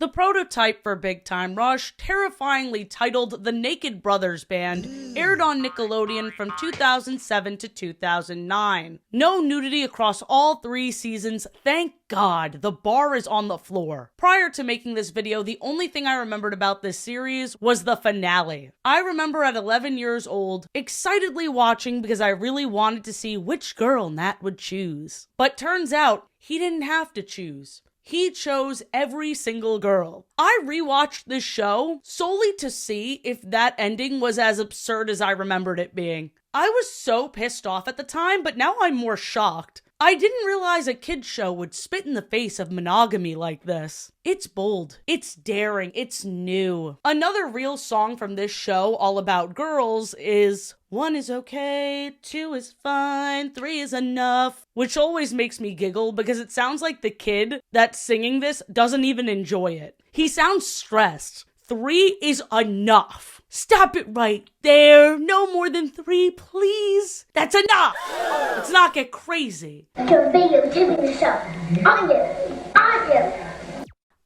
The prototype for Big Time Rush, terrifyingly titled The Naked Brothers Band, aired on Nickelodeon from 2007 to 2009. No nudity across all 3 seasons, thank God, the bar is on the floor. Prior to making this video, the only thing I remembered about this series was the finale. I remember at 11 years old, excitedly watching because I really wanted to see which girl Nat would choose. But turns out, he didn't have to choose. He chose every single girl. I rewatched this show solely to see if that ending was as absurd as I remembered it being. I was so pissed off at the time, but now I'm more shocked. I didn't realize a kid's show would spit in the face of monogamy like this. It's bold, it's daring, it's new. Another real song from this show all about girls is 1 is okay, 2 is fine, 3 is enough, which always makes me giggle because it sounds like the kid that's singing this doesn't even enjoy it. He sounds stressed. 3 is enough. Stop it right there. No more than 3, please. That's enough. Let's not get crazy. Your video tipping the show. I am.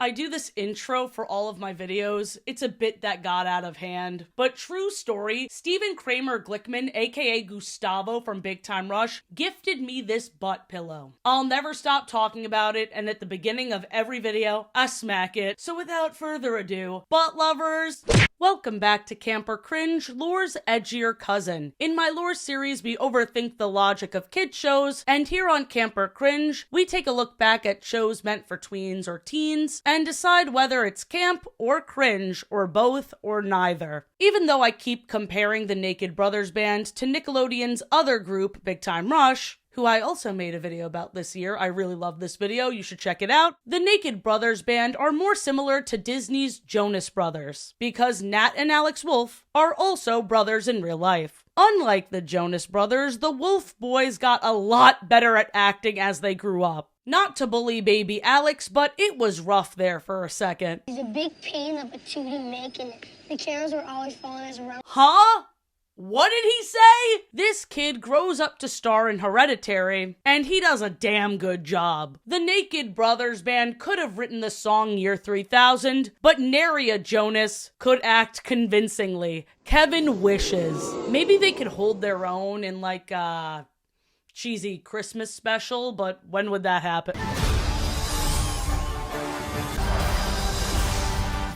I do this intro for all of my videos. It's a bit that got out of hand. But true story, Stephen Kramer Glickman, aka Gustavo from Big Time Rush, gifted me this butt pillow. I'll never stop talking about it, and at the beginning of every video, I smack it. So without further ado, butt lovers, welcome back to Camper Cringe, Lore's edgier cousin. In my Lore series, we overthink the logic of kid shows, and here on Camper Cringe, we take a look back at shows meant for tweens or teens, and decide whether it's camp or cringe or both or neither. Even though I keep comparing the Naked Brothers Band to Nickelodeon's other group, Big Time Rush, who I also made a video about this year. I really love this video, you should check it out. The Naked Brothers Band are more similar to Disney's Jonas Brothers, because Nat and Alex Wolff are also brothers in real life. Unlike the Jonas Brothers, the Wolff boys got a lot better at acting as they grew up. Not to bully baby Alex, but it was rough there for a second. He's a big pain of a two to make, and the cameras were always following us around. Huh? What did he say? This kid grows up to star in Hereditary, and he does a damn good job. The Naked Brothers Band could have written the song Year 3000, but nary a Jonas could act convincingly. Kevin wishes. Maybe they could hold their own in like a cheesy Christmas special, but when would that happen?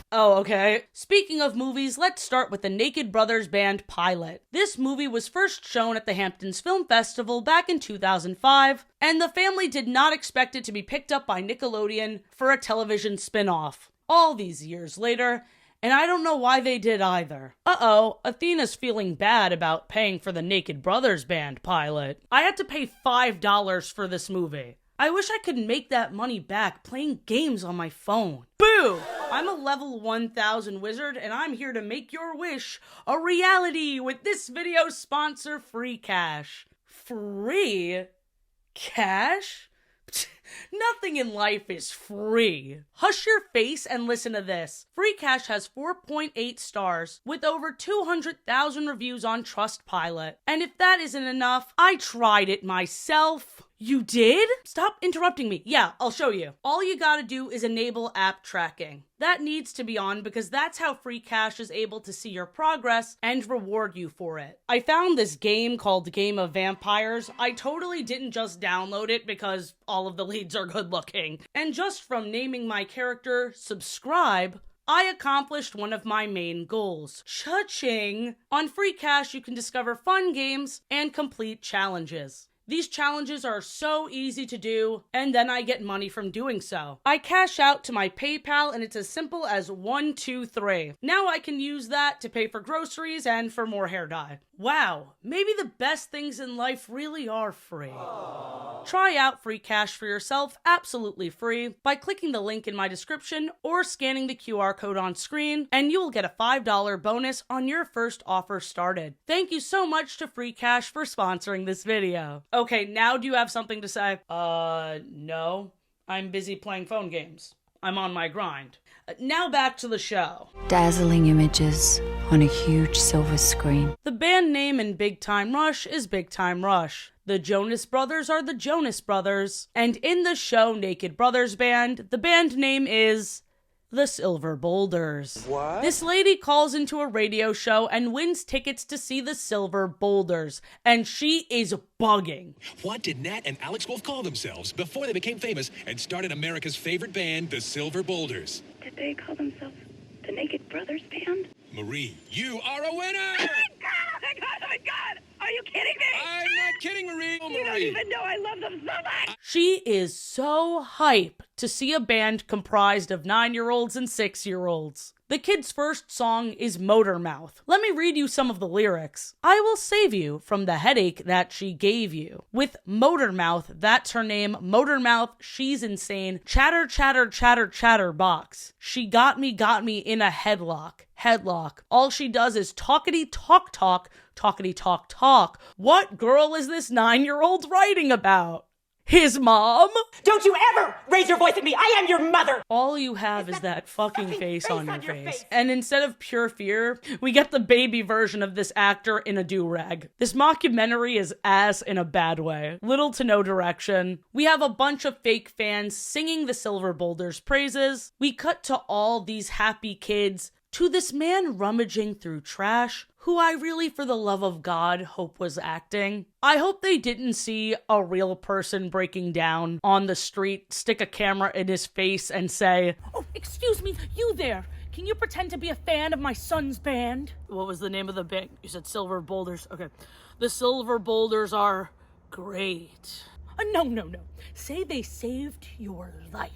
Oh, okay. Speaking of movies, let's start with the Naked Brothers Band pilot. This movie was first shown at the Hamptons Film Festival back in 2005, and the family did not expect it to be picked up by Nickelodeon for a television spin-off. All these years later, and I don't know why they did either. Uh-oh, Athena's feeling bad about paying for the Naked Brothers Band pilot. I had to pay $5 for this movie. I wish I could make that money back playing games on my phone. Boo! I'm a level 1000 wizard, and I'm here to make your wish a reality with this video's sponsor, Free Cash. Free cash? Nothing in life is free. Hush your face and listen to this. Free Cash has 4.8 stars with over 200,000 reviews on Trustpilot. And if that isn't enough, I tried it myself. You did? Stop interrupting me. Yeah, I'll show you. All you gotta do is enable app tracking. That needs to be on because that's how Free Cash is able to see your progress and reward you for it. I found this game called Game of Vampires. I totally didn't just download it because all of the leads are good looking. And just from naming my character Subscribe, I accomplished one of my main goals. Cha-ching! On Free Cash, you can discover fun games and complete challenges. These challenges are so easy to do, and then I get money from doing so. I cash out to my PayPal, and it's as simple as 1, 2, 3. Now I can use that to pay for groceries and for more hair dye. Wow, maybe the best things in life really are free. Try out Free Cash for yourself, absolutely free, by clicking the link in my description or scanning the QR code on screen, and you will get a $5 bonus on your first offer started. Thank you so much to Free Cash for sponsoring this video. Okay, now do you have something to say? No. I'm busy playing phone games. I'm on my grind. Now back to the show. Dazzling images on a huge silver screen. The band name in Big Time Rush is Big Time Rush. The Jonas Brothers are the Jonas Brothers. And in the show Naked Brothers Band, the band name is the Silver Boulders. What? This lady calls into a radio show and wins tickets to see the Silver Boulders, and she is bugging. What did Nat and Alex Wolff call themselves before they became famous and started America's favorite band, the Silver Boulders? Did they call themselves the Naked Brothers Band? Marie, you are a winner! Oh my God! Are you kidding me? I'm not kidding, Marie. Oh, You don't Marie. even know I love them so much! She is so hype to see a band comprised of 9-year-olds and 6-year-olds. The kid's first song is Motor Mouth. Let me read you some of the lyrics. I will save you from the headache that she gave you. With Motor Mouth, that's her name. Motor Mouth, she's insane. Chatter, chatter, chatter, chatter box. She got me in a headlock. Headlock. All she does is talkity talk talk, talkity talk talk. What girl is this 9-year-old writing about? His mom? Don't you ever raise your voice at me! I am your mother! All you have is that fucking face on your face. And instead of pure fear, we get the baby version of this actor in a do-rag. This mockumentary is ass in a bad way. Little to no direction. We have a bunch of fake fans singing the Silver Boulders' praises. We cut to all these happy kids, to this man rummaging through trash, who I really, for the love of God, hope was acting. I hope they didn't see a real person breaking down on the street, stick a camera in his face and say, "Oh, excuse me, you there. Can you pretend to be a fan of my son's band?" What was the name of the band? You said Silver Boulders. Okay. The Silver Boulders are great. No. Say they saved your life.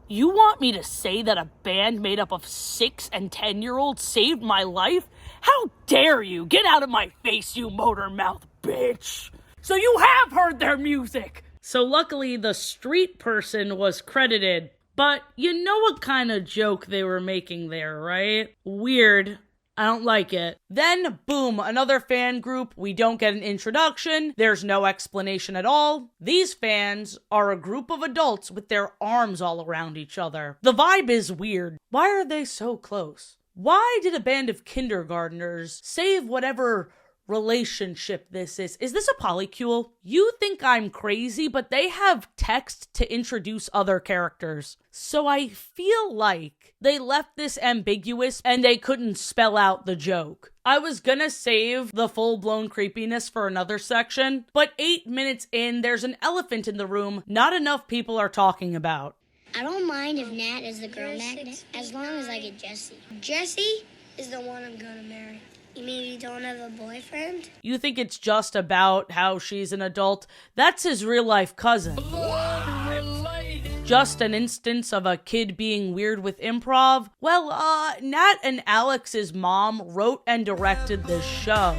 You want me to say that a band made up of 6 and 10-year-olds saved my life? How dare you? Get out of my face, you motor mouth bitch! So you have heard their music! So luckily the street person was credited, but you know what kind of joke they were making there, right? Weird. I don't like it. Then, boom, another fan group. We don't get an introduction. There's no explanation at all. These fans are a group of adults with their arms all around each other. The vibe is weird. Why are they so close? Why did a band of kindergartners save whatever relationship this is? Is this a polycule? You think I'm crazy, but they have text to introduce other characters. So I feel like they left this ambiguous and they couldn't spell out the joke. I was gonna save the full-blown creepiness for another section, but 8 minutes in, there's an elephant in the room not enough people are talking about. I don't mind if Nat is the girl magnet, as long as I get Jesse. Jesse is the one I'm gonna marry. You mean you don't have a boyfriend? You think it's just about how she's an adult? That's his real-life cousin. Just an instance of a kid being weird with improv? Well, Nat and Alex's mom wrote and directed this show.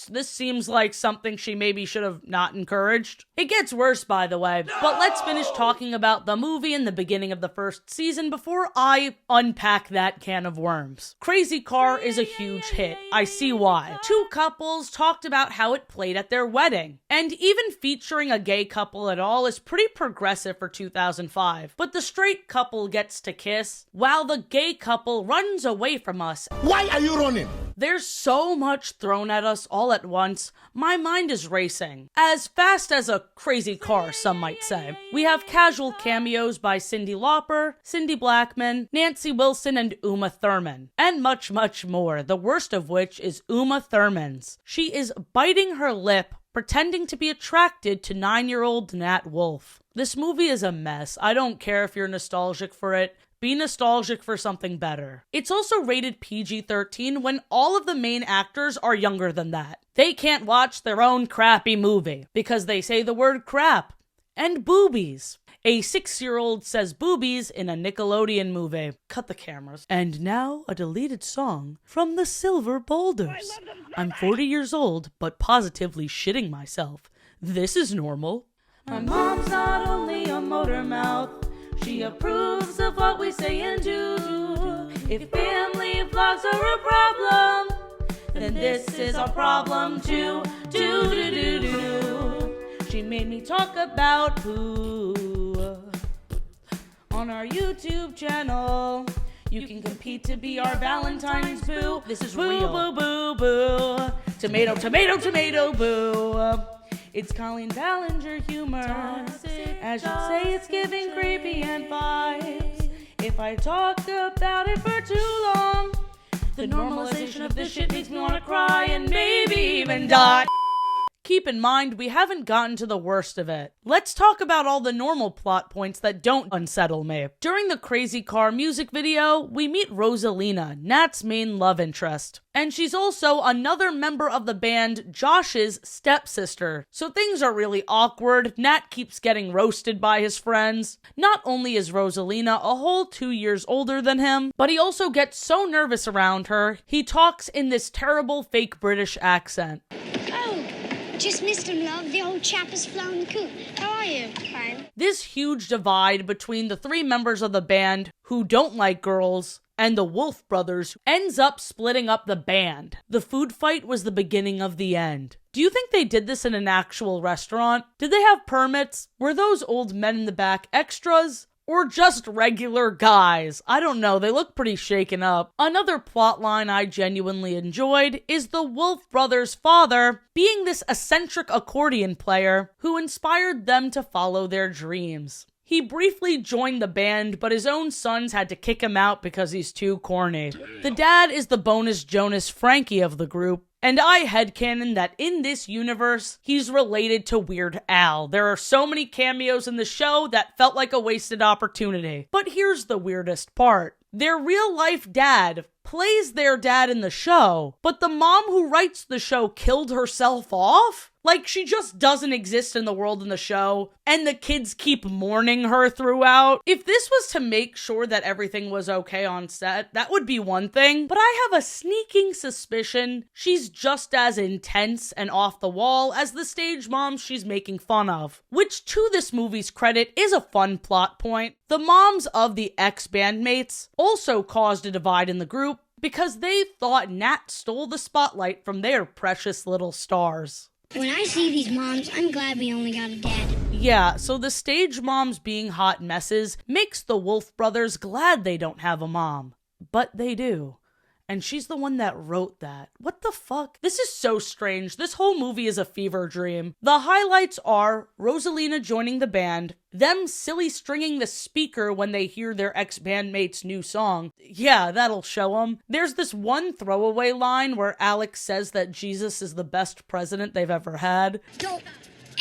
This seems like something she maybe should have not encouraged. It gets worse, by the way. But let's finish talking about the movie in the beginning of the first season before I unpack that can of worms. Crazy Car is a huge hit. I see why. 2 couples talked about how it played at their wedding. And even featuring a gay couple at all is pretty progressive for 2005. But the straight couple gets to kiss, while the gay couple runs away from us. Why are you running? There's so much thrown at us all at once, my mind is racing. As fast as a crazy car, some might say. We have casual cameos by Cyndi Lauper, Cindy Blackman, Nancy Wilson, and Uma Thurman. And much, much more, the worst of which is Uma Thurman's. She is biting her lip, pretending to be attracted to 9-year-old Nat Wolff. This movie is a mess. I don't care if you're nostalgic for it. Be nostalgic for something better. It's also rated PG-13 when all of the main actors are younger than that. They can't watch their own crappy movie because they say the word crap and boobies. A 6-year-old says boobies in a Nickelodeon movie. Cut the cameras. And now a deleted song from the Silver Boulders. I'm 40 years old, but positively shitting myself. This is normal. My mom's not only a motor mouth. She approves of what we say and do. If family vlogs are a problem, then this is our problem too. She made me talk about poo on our YouTube channel. You can compete to be our Valentine's boo. This is real. Boo, boo, boo, boo. Tomato, tomato, tomato, boo. It's Colleen Ballinger humor. As you'd say, it's giving creepy and vibes. If I talk about it for too long, the normalization of this shit makes me wanna cry and maybe even die. Keep in mind, we haven't gotten to the worst of it. Let's talk about all the normal plot points that don't unsettle me. During the Crazy Car music video, we meet Rosalina, Nat's main love interest. And she's also another member of the band, Josh's stepsister. So things are really awkward. Nat keeps getting roasted by his friends. Not only is Rosalina a whole 2 years older than him, but he also gets so nervous around her, he talks in this terrible fake British accent. Oh, just missed him, love. The old chap has flown the coop. How are you? Fine. This huge divide between the 3 members of the band who don't like girls and the Wolff brothers ends up splitting up the band. The food fight was the beginning of the end. Do you think they did this in an actual restaurant? Did they have permits? Were those old men in the back extras? Or just regular guys? I don't know, they look pretty shaken up. Another plotline I genuinely enjoyed is the Wolff brothers' father being this eccentric accordion player who inspired them to follow their dreams. He briefly joined the band, but his own sons had to kick him out because he's too corny. The dad is the bonus Jonas Frankie of the group, and I headcanon that in this universe, he's related to Weird Al. There are so many cameos in the show that felt like a wasted opportunity. But here's the weirdest part. Their real-life dad plays their dad in the show, but the mom who writes the show killed herself off? Like, she just doesn't exist in the world in the show, and the kids keep mourning her throughout. If this was to make sure that everything was okay on set, that would be one thing, but I have a sneaking suspicion she's just as intense and off the wall as the stage mom she's making fun of. Which, to this movie's credit, is a fun plot point. The moms of the ex-bandmates also caused a divide in the group because they thought Nat stole the spotlight from their precious little stars. When I see these moms, I'm glad we only got a dad. Yeah, so the stage moms being hot messes makes the Wolff brothers glad they don't have a mom. But they do. And she's the one that wrote that. What the fuck? This is so strange. This whole movie is a fever dream. The highlights are Rosalina joining the band, them silly stringing the speaker when they hear their ex-bandmate's new song. Yeah, that'll show them. There's this one throwaway line where Alex says that Jesus is the best president they've ever had. Don't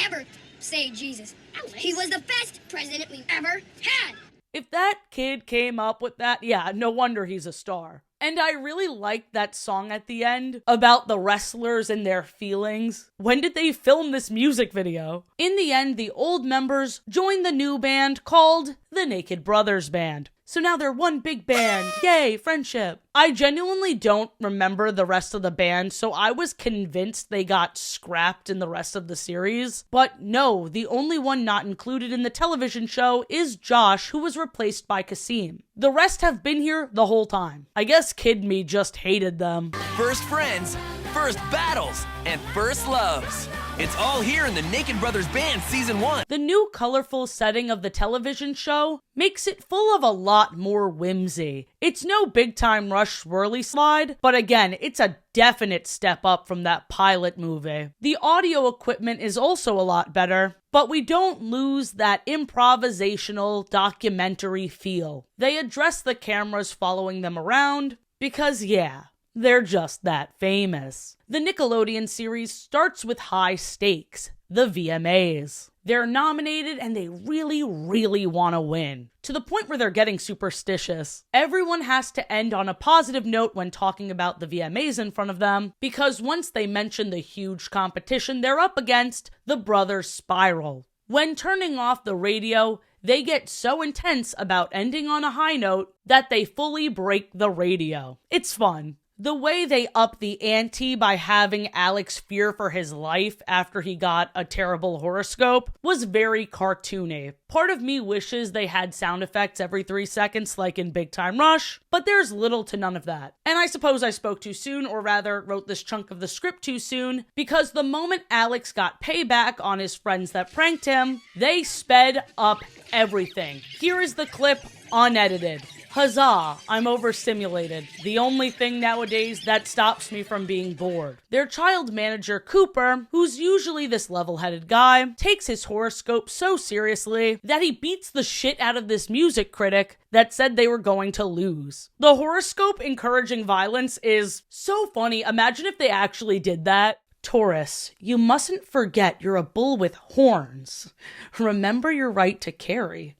ever say Jesus. He was the best president we've ever had. If that kid came up with that, yeah, no wonder he's a star. And I really liked that song at the end about the wrestlers and their feelings. When did they film this music video? In the end, the old members joined the new band called the Naked Brothers Band. So now they're one big band. Yay, friendship. I genuinely don't remember the rest of the band, so I was convinced they got scrapped in the rest of the series. But no, the only one not included in the television show is Josh, who was replaced by Kasim. The rest have been here the whole time. I guess Kid Me just hated them. First friends, first battles, and first loves. It's all here in the Naked Brothers Band Season 1. The new colorful setting of the television show makes it full of a lot more whimsy. It's no big time rush swirly slide, but again, it's a definite step up from that pilot movie. The audio equipment is also a lot better, but we don't lose that improvisational documentary feel. They address the cameras following them around because, yeah, they're just that famous. The Nickelodeon series starts with high stakes, the VMAs. They're nominated and they really, really want to win, to the point where they're getting superstitious. Everyone has to end on a positive note when talking about the VMAs in front of them, because once they mention the huge competition they're up against, the brothers spiral. When turning off the radio, they get so intense about ending on a high note that they fully break the radio. It's fun. The way they up the ante by having Alex fear for his life after he got a terrible horoscope was very cartoony. Part of me wishes they had sound effects every 3 seconds like in Big Time Rush, but there's little to none of that. And I suppose I spoke too soon, or rather wrote this chunk of the script too soon, because the moment Alex got payback on his friends that pranked him, they sped up everything. Here is the clip unedited. Huzzah, I'm overstimulated. The only thing nowadays that stops me from being bored. Their child manager, Cooper, who's usually this level-headed guy, takes his horoscope so seriously that he beats the shit out of this music critic that said they were going to lose. The horoscope encouraging violence is so funny. Imagine if they actually did that. Taurus, you mustn't forget you're a bull with horns. Remember your right to carry.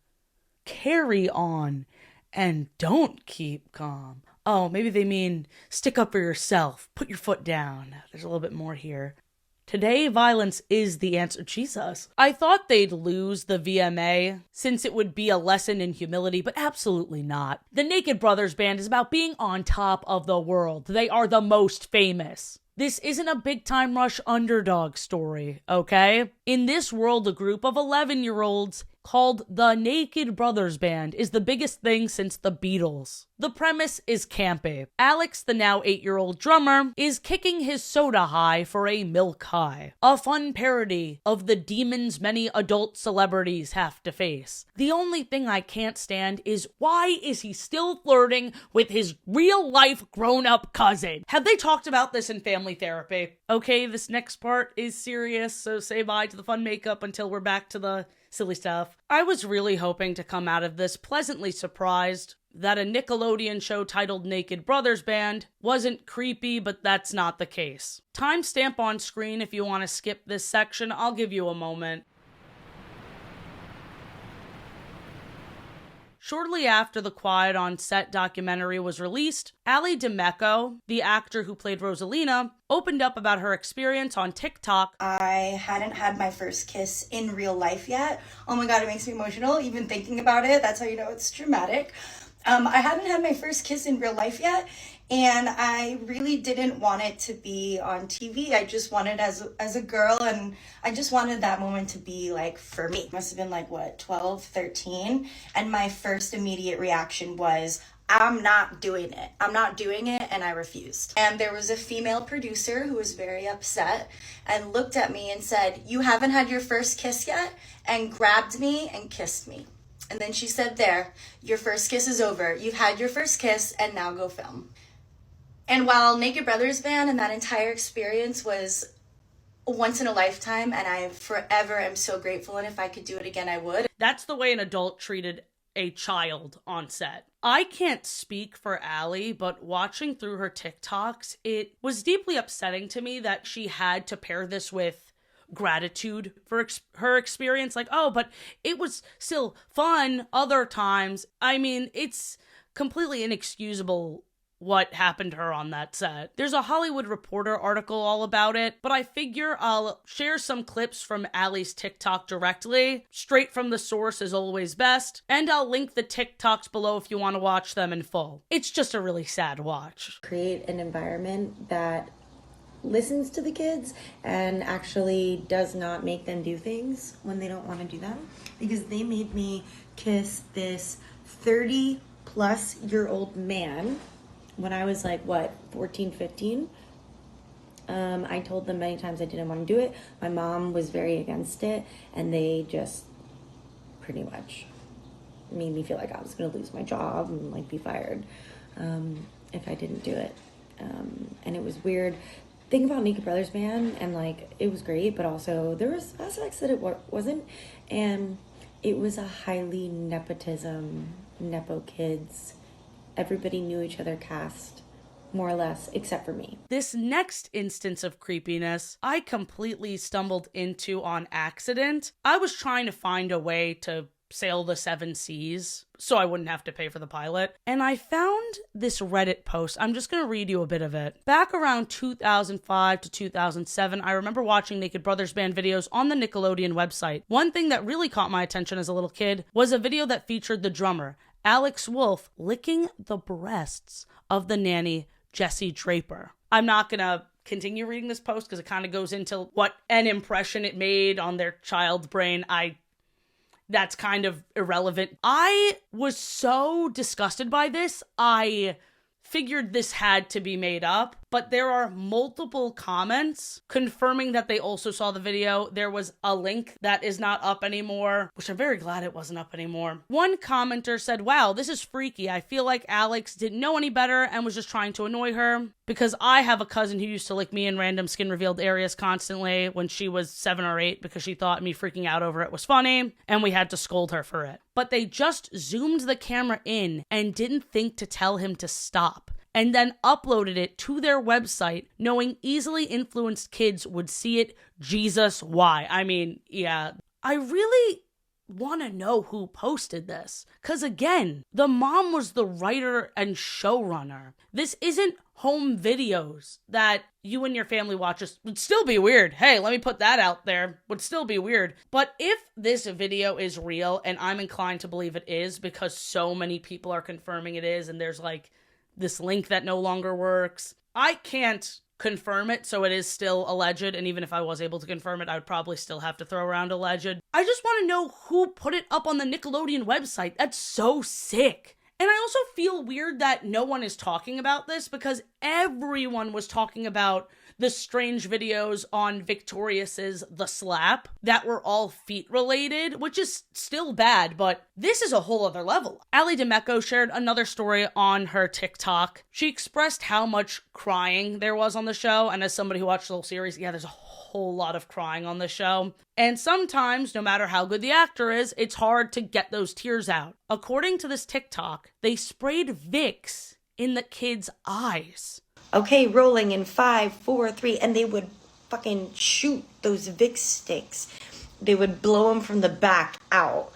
Carry on. And don't keep calm. Oh, maybe they mean stick up for yourself. Put your foot down. There's a little bit more here. Today, violence is the answer. Jesus. I thought they'd lose the VMA since it would be a lesson in humility, but absolutely not. The Naked Brothers Band is about being on top of the world. They are the most famous. This isn't a big time rush underdog story, okay? In this world, a group of 11-year-olds called the Naked Brothers Band is the biggest thing since the Beatles. The premise is campy. Alex, the now 8-year-old drummer, is kicking his soda high for a milk high. A fun parody of the demons many adult celebrities have to face. The only thing I can't stand is why is he still flirting with his real-life grown-up cousin? Have they talked about this in family therapy? Okay, this next part is serious, so say bye to the fun makeup until we're back to the silly stuff. I was really hoping to come out of this pleasantly surprised that a Nickelodeon show titled Naked Brothers Band wasn't creepy, but that's not the case. Timestamp on screen if you want to skip this section. I'll give you a moment. Shortly after the Quiet on Set documentary was released, Ali D'Ameco, the actor who played Rosalina, opened up about her experience on TikTok. I hadn't had my first kiss in real life yet. Oh my god, it makes me emotional even thinking about it. That's how you know it's dramatic. I hadn't had my first kiss in real life yet, and I really didn't want it to be on TV. I just wanted as a girl, and I just wanted that moment to be like for me. Must have been like 12, 13, and my first immediate reaction was, I'm not doing it. I'm not doing it, and I refused. And there was a female producer who was very upset and looked at me and said, "You haven't had your first kiss yet?" and grabbed me and kissed me. And then she said, "There, your first kiss is over. You've had your first kiss, and now go film." And while Naked Brothers Band and that entire experience was once in a lifetime, and I forever am so grateful, and if I could do it again, I would. That's the way an adult treated a child on set. I can't speak for Ali, but watching through her TikToks, it was deeply upsetting to me that she had to pair this with gratitude for her experience. Like, oh, but it was still fun other times. I mean, it's completely inexcusable what happened to her on that set. There's a Hollywood Reporter article all about it, but I figure I'll share some clips from Ali's TikTok directly. Straight from the source is always best, and I'll link the TikToks below if you want to watch them in full. It's just a really sad watch. Create an environment that listens to the kids and actually does not make them do things when they don't want to do them, because they made me kiss this 30-plus-year-old man when I was like, 14, 15. I told them many times I didn't want to do it. My mom was very against it, and they just pretty much made me feel like I was going to lose my job and like be fired if I didn't do it. And it was weird. Think about Naked Brothers Band, and like it was great, but also there was aspects that it wasn't, and it was a highly nepotism, nepo kids. Everybody knew each other cast, more or less, except for me. This next instance of creepiness, I completely stumbled into on accident. I was trying to find a way to sail the 7 seas so I wouldn't have to pay for the pilot, and I found this Reddit post. I'm just going to read you a bit of it. Back around 2005 to 2007, I remember watching Naked Brothers Band videos on the Nickelodeon website. One thing that really caught my attention as a little kid was a video that featured the drummer, Alex Wolff, licking the breasts of the nanny, Jessie Draper. I'm not going to continue reading this post because it kind of goes into what an impression it made on their child's brain. That's kind of irrelevant. I was so disgusted by this, I figured this had to be made up. but there are multiple comments confirming that they also saw the video. There was a link that is not up anymore, which I'm very glad it wasn't up anymore. One commenter said, "Wow, this is freaky. I feel like Alex didn't know any better and was just trying to annoy her, because I have a cousin who used to lick me in random skin revealed areas constantly when she was 7 or 8 because she thought me freaking out over it was funny, and we had to scold her for it." But they just zoomed the camera in and didn't think to tell him to stop, and then uploaded it to their website, knowing easily influenced kids would see it. Jesus, why? I mean, yeah. I really want to know who posted this, because again, the mom was the writer and showrunner. This isn't home videos that you and your family watch. Just would still be weird. Hey, let me put that out there. Would still be weird. But if this video is real, and I'm inclined to believe it is because so many people are confirming it is, and there's like this link that no longer works, I can't confirm it, so it is still alleged, and even if I was able to confirm it, I would probably still have to throw around alleged. I just want to know who put it up on the Nickelodeon website. That's so sick. And I also feel weird that no one is talking about this, because everyone was talking about the strange videos on Victorious's The Slap that were all feet related, which is still bad, but this is a whole other level. Ali D'Ameco shared another story on her TikTok. She expressed how much crying there was on the show, and as somebody who watched the whole series, yeah, there's a whole lot of crying on the show. And sometimes, no matter how good the actor is, it's hard to get those tears out. According to this TikTok, they sprayed Vicks in the kids' eyes. Okay, rolling in 5, 4, 3, and they would fucking shoot those Vicks sticks. They would blow them from the back out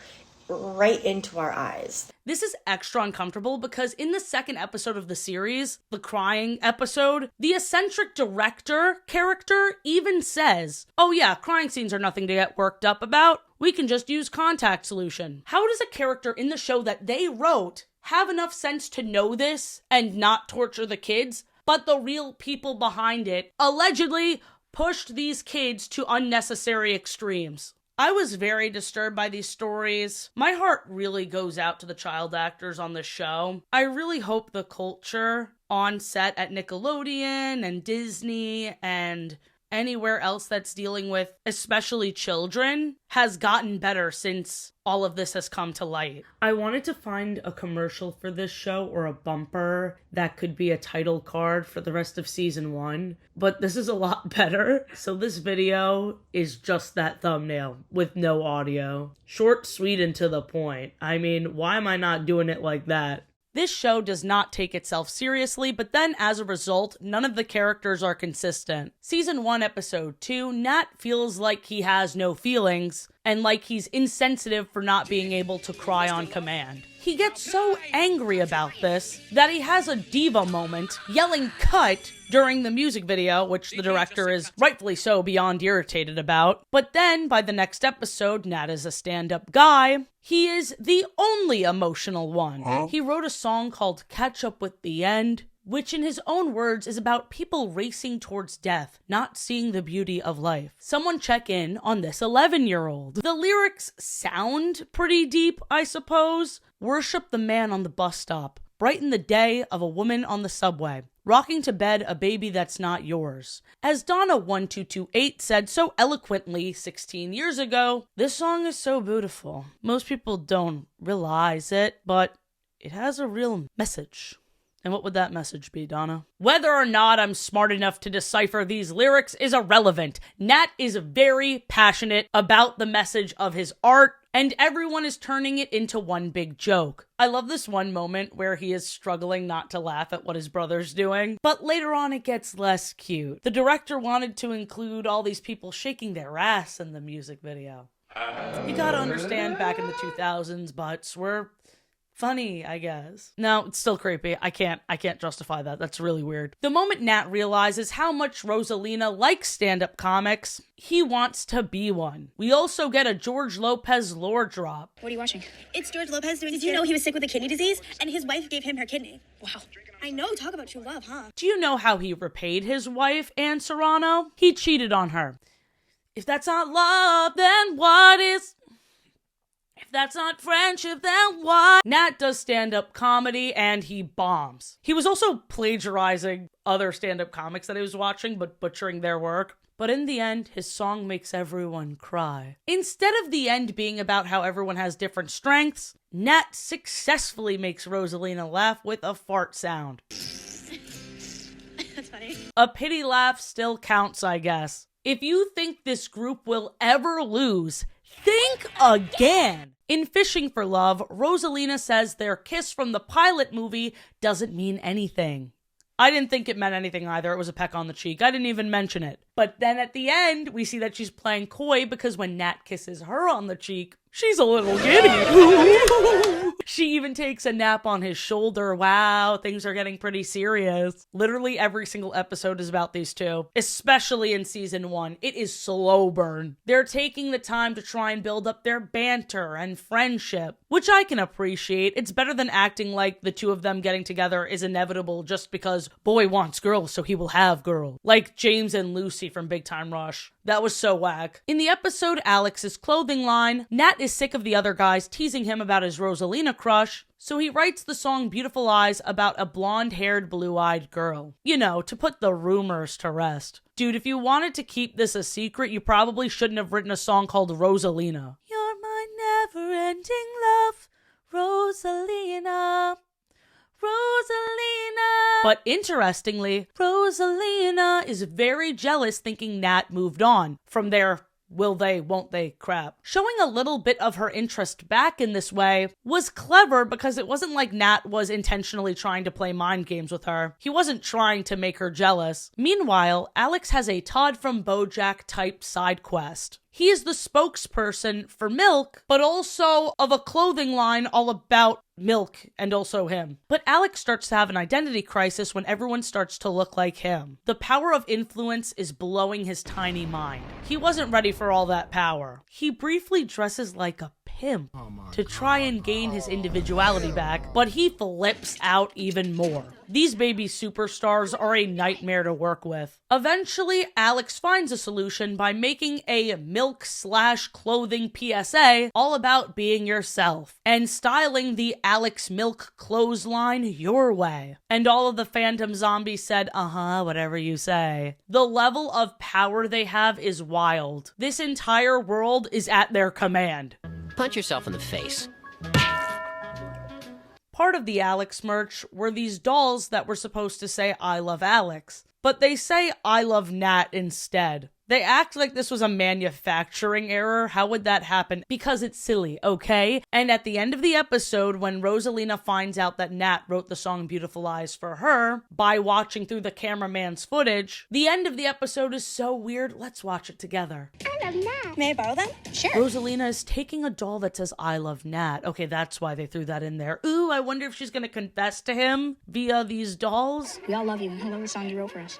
right into our eyes. This is extra uncomfortable because in the second episode of the series, the crying episode, the eccentric director character even says, "Oh yeah, crying scenes are nothing to get worked up about. We can just use contact solution." How does a character in the show that they wrote have enough sense to know this and not torture the kids, but the real people behind it allegedly pushed these kids to unnecessary extremes? I was very disturbed by these stories. My heart really goes out to the child actors on the show. I really hope the culture on set at Nickelodeon and Disney and anywhere else that's dealing with especially children has gotten better since all of this has come to light. I wanted to find a commercial for this show or a bumper that could be a title card for the rest of season 1, but this is a lot better. So this video is just that thumbnail with no audio. Short, sweet, and to the point. I mean, why am I not doing it like that? This show does not take itself seriously, but then as a result, none of the characters are consistent. Season 1, episode 2, Nat feels like he has no feelings, and like he's insensitive for not being able to cry on command. He gets so angry about this that he has a diva moment, yelling "cut" during the music video, which the director is rightfully so beyond irritated about. But then, by the next episode, Nat is a stand-up guy. He is the only emotional one. He wrote a song called "Catch Up with the End," which in his own words is about people racing towards death, not seeing the beauty of life. Someone check in on this 11-year-old. The lyrics sound pretty deep, I suppose. Worship the man on the bus stop. Brighten the day of a woman on the subway. Rocking to bed a baby that's not yours. As Donna1228 said so eloquently 16 years ago, this song is so beautiful. Most people don't realize it, but it has a real message. And what would that message be, Donna? Whether or not I'm smart enough to decipher these lyrics is irrelevant. Nat is very passionate about the message of his art, and everyone is turning it into one big joke. I love this one moment where he is struggling not to laugh at what his brother's doing, but later on it gets less cute. The director wanted to include all these people shaking their ass in the music video. You gotta understand, back in the 2000s, butts were funny, I guess. No, it's still creepy. I can't justify that. That's really weird. The moment Nat realizes how much Rosalina likes stand-up comics, he wants to be one. We also get a George Lopez lore drop. What are you watching? It's George Lopez doing. Did you know he was sick with a kidney disease? And his wife gave him her kidney. Wow. I know, talk about true love, huh? Do you know how he repaid his wife, Ann Serrano? He cheated on her. If that's not love, then what is? If that's not friendship, then what? Nat does stand-up comedy and he bombs. He was also plagiarizing other stand-up comics that he was watching, but butchering their work. But in the end, his song makes everyone cry. Instead of the end being about how everyone has different strengths, Nat successfully makes Rosalina laugh with a fart sound. That's funny. A pity laugh still counts, I guess. If you think this group will ever lose, think again. In Fishing for Love, Rosalina says their kiss from the pilot movie doesn't mean anything. I didn't think it meant anything either. It was a peck on the cheek. I didn't even mention it. But then at the end, we see that she's playing coy because when Nat kisses her on the cheek, she's a little giddy. She even takes a nap on his shoulder. Wow, things are getting pretty serious. Literally every single episode is about these two, especially in season 1. It is slow burn. They're taking the time to try and build up their banter and friendship, which I can appreciate. It's better than acting like the two of them getting together is inevitable just because boy wants girl, so he will have girl. Like James and Lucy from Big Time Rush. That was so whack. In the episode Alex's clothing line, Nat is sick of the other guys teasing him about his Rosalina crush, so he writes the song Beautiful Eyes about a blonde-haired, blue-eyed girl. You know, to put the rumors to rest. Dude, if you wanted to keep this a secret, you probably shouldn't have written a song called Rosalina. You're my never-ending love, Rosalina. Rosalina. But interestingly, Rosalina is very jealous thinking Nat moved on from their will they, won't they crap. Showing a little bit of her interest back in this way was clever because it wasn't like Nat was intentionally trying to play mind games with her. He wasn't trying to make her jealous. Meanwhile, Alex has a Todd from BoJack type side quest. He is the spokesperson for Milk, but also of a clothing line all about Milk and also him. But Alex starts to have an identity crisis when everyone starts to look like him. The power of influence is blowing his tiny mind. He wasn't ready for all that power. He briefly dresses like a pimp to try and gain his individuality back, but he flips out even more. These baby superstars are a nightmare to work with. Eventually, Alex finds a solution by making a milk/clothing PSA all about being yourself and styling the Alex Milk clothesline your way. And all of the Phantom zombies said, whatever you say. The level of power they have is wild. This entire world is at their command. Punch yourself in the face. Part of the Alex merch were these dolls that were supposed to say, I love Alex, but they say, I love Nat instead. They act like this was a manufacturing error. How would that happen? Because it's silly, okay? And at the end of the episode, when Rosalina finds out that Nat wrote the song Beautiful Eyes for her by watching through the cameraman's footage, the end of the episode is so weird. Let's watch it together. I love Nat. May I borrow them? Sure. Rosalina is taking a doll that says, I love Nat. Okay, that's why they threw that in there. Ooh, I wonder if she's gonna confess to him via these dolls. We all love you. I love the song you wrote for us.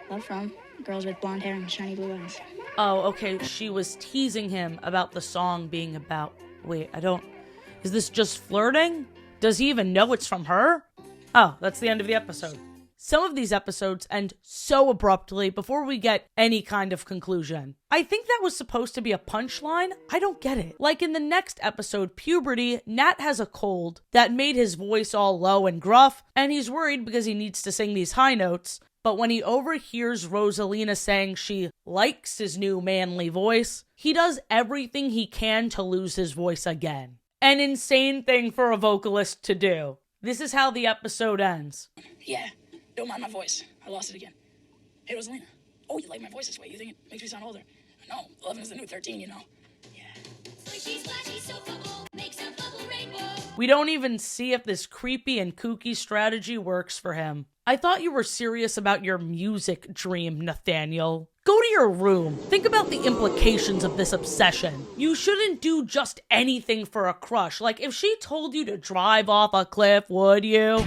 Love from girls with blonde hair and shiny blue eyes. Oh, okay, she was teasing him about the song being about... Wait, is this just flirting? Does he even know it's from her? Oh, that's the end of the episode. Some of these episodes end so abruptly before we get any kind of conclusion. I think that was supposed to be a punchline. I don't get it. Like in the next episode, Puberty, Nat has a cold that made his voice all low and gruff, and he's worried because he needs to sing these high notes. But when he overhears Rosalina saying she likes his new manly voice, he does everything he can to lose his voice again. An insane thing for a vocalist to do. This is how the episode ends. Yeah, don't mind my voice. I lost it again. Hey, Rosalina. Oh, you like my voice this way? You think it makes me sound older? No, 11 is the new 13, you know. We don't even see if this creepy and kooky strategy works for him. I thought you were serious about your music dream, Nathaniel. Go to your room. Think about the implications of this obsession. You shouldn't do just anything for a crush. Like, if she told you to drive off a cliff, would you?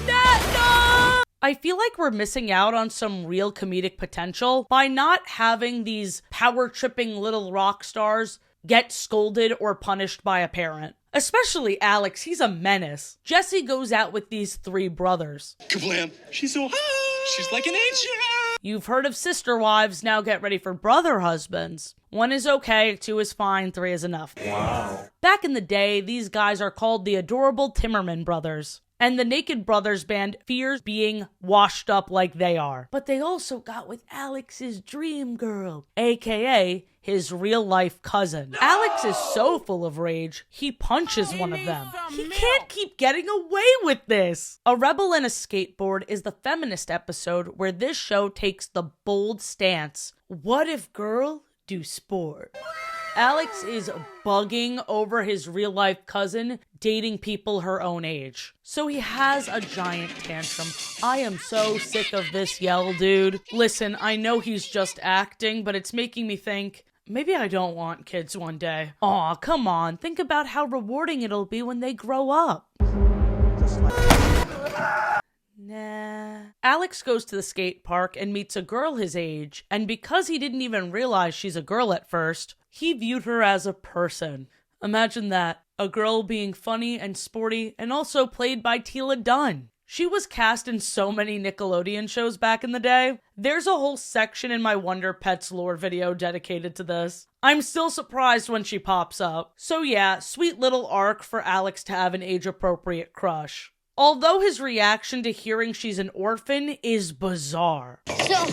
No! I feel like we're missing out on some real comedic potential by not having these power-tripping little rock stars get scolded or punished by a parent. Especially Alex, he's a menace. Jesse goes out with these three brothers. Kablam! She's so hot! She's like an angel! You've heard of sister wives, now get ready for brother husbands. 1 is okay, 2 is fine, 3 is enough. Wow. Back in the day, these guys are called the adorable Timmerman brothers. And the Naked Brothers band fears being washed up like they are. But they also got with Alex's dream girl, aka his real-life cousin. No! Alex is so full of rage, he punches one of them. He can't keep getting away with this. A Rebel and a Skateboard is the feminist episode where this show takes the bold stance. What if girl do sport? Alex is bugging over his real-life cousin dating people her own age. So he has a giant tantrum. I am so sick of this yell, dude. Listen, I know he's just acting, but it's making me think, maybe I don't want kids one day. Aw, come on. Think about how rewarding it'll be when they grow up. Nah. Alex goes to the skate park and meets a girl his age, and because he didn't even realize she's a girl at first, he viewed her as a person. Imagine that. A girl being funny and sporty and also played by Tila Dunn. She was cast in so many Nickelodeon shows back in the day. There's a whole section in my Wonder Pets lore video dedicated to this. I'm still surprised when she pops up. So yeah, sweet little arc for Alex to have an age-appropriate crush. Although his reaction to hearing she's an orphan is bizarre. So,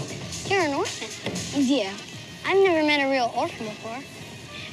you're an orphan? Yeah. I've never met a real orphan before.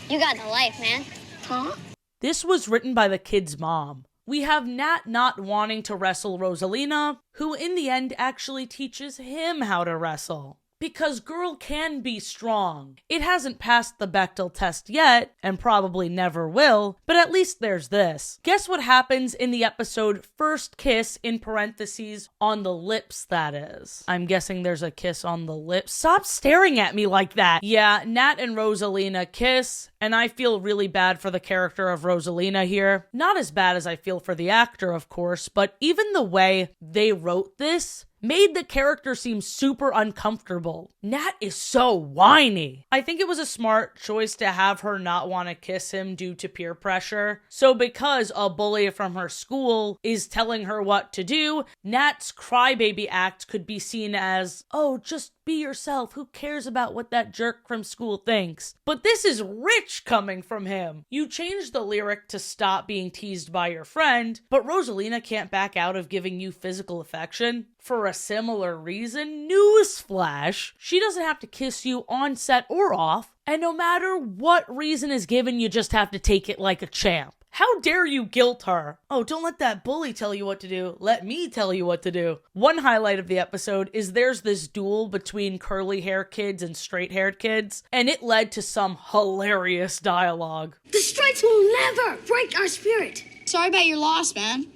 You got the life, man. Huh? This was written by the kid's mom. We have Nat not wanting to wrestle Rosalina, who in the end actually teaches him how to wrestle. Because girl can be strong. It hasn't passed the Bechdel test yet, and probably never will, but at least there's this. Guess what happens in the episode First Kiss, in parentheses, on the lips, that is. I'm guessing there's a kiss on the lips. Stop staring at me like that! Yeah, Nat and Rosalina kiss, and I feel really bad for the character of Rosalina here. Not as bad as I feel for the actor, of course, but even the way they wrote this made the character seem super uncomfortable. Nat is so whiny. I think it was a smart choice to have her not want to kiss him due to peer pressure. So because a bully from her school is telling her what to do, Nat's crybaby act could be seen as, oh, just be yourself. Who cares about what that jerk from school thinks? But this is rich coming from him. You changed the lyric to stop being teased by your friend, but Rosalina can't back out of giving you physical affection. For a similar reason, newsflash, she doesn't have to kiss you on set or off, and no matter what reason is given, you just have to take it like a champ. How dare you guilt her? Oh, don't let that bully tell you what to do. Let me tell you what to do. One highlight of the episode is there's this duel between curly hair kids and straight haired kids, and it led to some hilarious dialogue. The stripes will never break our spirit. Sorry about your loss, man.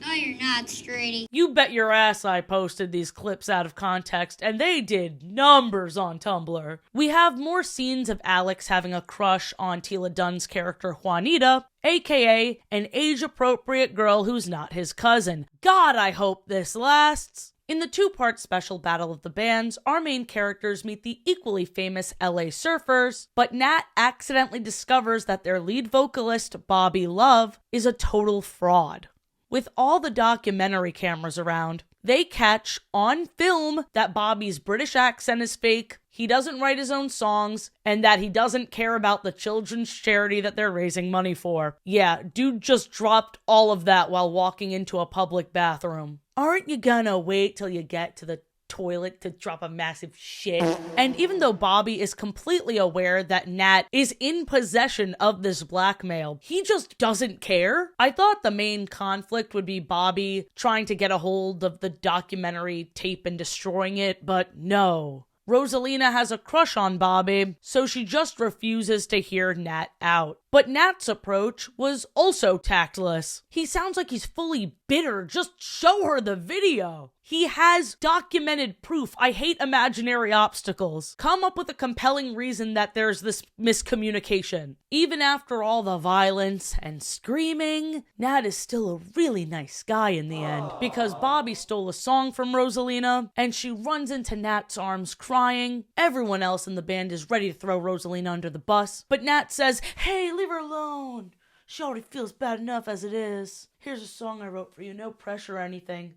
No, you're not, Straighty. You bet your ass I posted these clips out of context, and they did numbers on Tumblr. We have more scenes of Alex having a crush on Tila Dunn's character Juanita, aka an age-appropriate girl who's not his cousin. God, I hope this lasts. In the two-part special Battle of the Bands, our main characters meet the equally famous LA Surfers, but Nat accidentally discovers that their lead vocalist, Bobby Love, is a total fraud. With all the documentary cameras around, they catch on film that Bobby's British accent is fake, he doesn't write his own songs, and that he doesn't care about the children's charity that they're raising money for. Yeah, dude just dropped all of that while walking into a public bathroom. Aren't you gonna wait till you get to the toilet to drop a massive shit? And even though Bobby is completely aware that Nat is in possession of this blackmail, he just doesn't care. I thought the main conflict would be Bobby trying to get a hold of the documentary tape and destroying it, but no. Rosalina has a crush on Bobby, so she just refuses to hear Nat out. But Nat's approach was also tactless. He sounds like he's fully bitter. Just show her the video. He has documented proof. I hate imaginary obstacles. Come up with a compelling reason that there's this miscommunication. Even after all the violence and screaming, Nat is still a really nice guy in the end. Because Bobby stole a song from Rosalina, and she runs into Nat's arms crying. Everyone else in the band is ready to throw Rosalina under the bus, but Nat says, "Hey, leave her alone. She already feels bad enough as it is. Here's a song I wrote for you, no pressure or anything.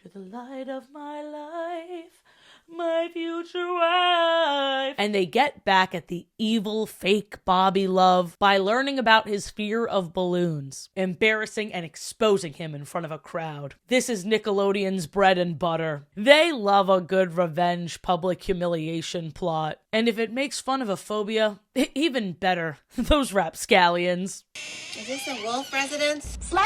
You're the light of my life. my future wife. And they get back at the evil fake Bobby Love by learning about his fear of balloons, embarrassing and exposing him in front of a crowd. This is Nickelodeon's bread and butter. They love a good revenge public humiliation plot. And if it makes fun of a phobia, even better. Those rapscallions. Is this a wolf residence? Slay!